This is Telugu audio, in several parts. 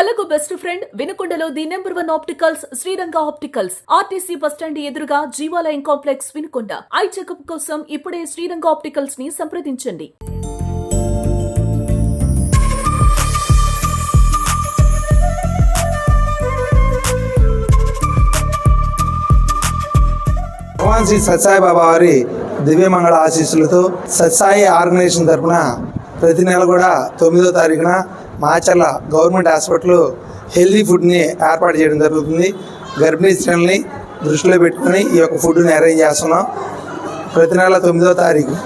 కళ్ళకు బెస్ట్ ఫ్రెండ్ వినుకొండలో the number 1 opticals Sriranga opticals RTC bus stand ఎదురుగా Jeevalayam complex Vinukonda. Eye checkup కోసం ఇప్పుడే శ్రీరంగ ఆప్టికల్స్ ని సంప్రదించండి. భగవాన్ శ్రీ సత్యసాయి బాబా వారి దివ్యమంగళ ఆశీస్సులతో సత్యసాయి ఆర్గనైజేషన్ తరఫున ప్రతి నెల కూడా 9వ తారీఖున మాచర్ల గవర్నమెంట్ హాస్పిటల్లో హెల్దీ ఫుడ్ని ఏర్పాటు చేయడం జరుగుతుంది. గర్భిణీ స్త్రీలని దృష్టిలో పెట్టుకొని ఈ యొక్క ఫుడ్ని అరేంజ్ చేస్తున్నాం. ప్రతి నెల 9వ తారీఖు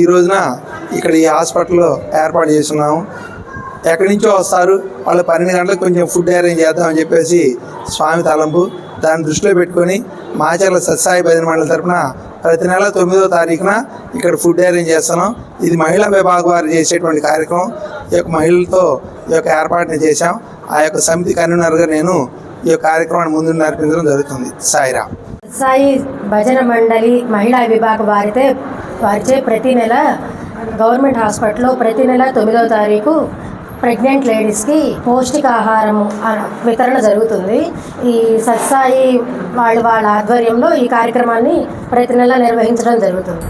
ఈ రోజున ఇక్కడ ఈ హాస్పిటల్లో ఏర్పాటు చేస్తున్నాము. ఎక్కడి నుంచో వస్తారు, వాళ్ళు 12 గంటలకు కొంచెం ఫుడ్ అరేంజ్ చేద్దామని చెప్పేసి స్వామి తలంపు. దాన్ని దృష్టిలో పెట్టుకొని మాచర్ల సత్యసాయి భజన మండలి తరఫున ప్రతి నెల 9వ తారీఖున ఇక్కడ ఫుడ్ అరేంజ్ చేస్తున్నాం. ఇది మహిళా విభాగం వారు చేసేటువంటి కార్యక్రమం. ఈ యొక్క మహిళలతో ఈ యొక్క ఏర్పాటుని చేశాం. ఆ యొక్క సమితి కన్వీనర్గా నేను ఈ యొక్క కార్యక్రమాన్ని ముందు నడిపించడం జరుగుతుంది. సాయిరామ్. సాయి భజన మండలి మహిళా విభాగం వారిచే ప్రతి నెల గవర్నమెంట్ హాస్పిటల్లో ప్రతి నెల 9వ తారీఖు ప్రెగ్నెంట్ లేడీస్కి పౌష్టికాహారం వితరణ జరుగుతుంది. ఈ సత్సాయి వాళ్ళ ఆధ్వర్యంలో ఈ కార్యక్రమాన్ని ప్రతి నెల నిర్వహించడం జరుగుతుంది.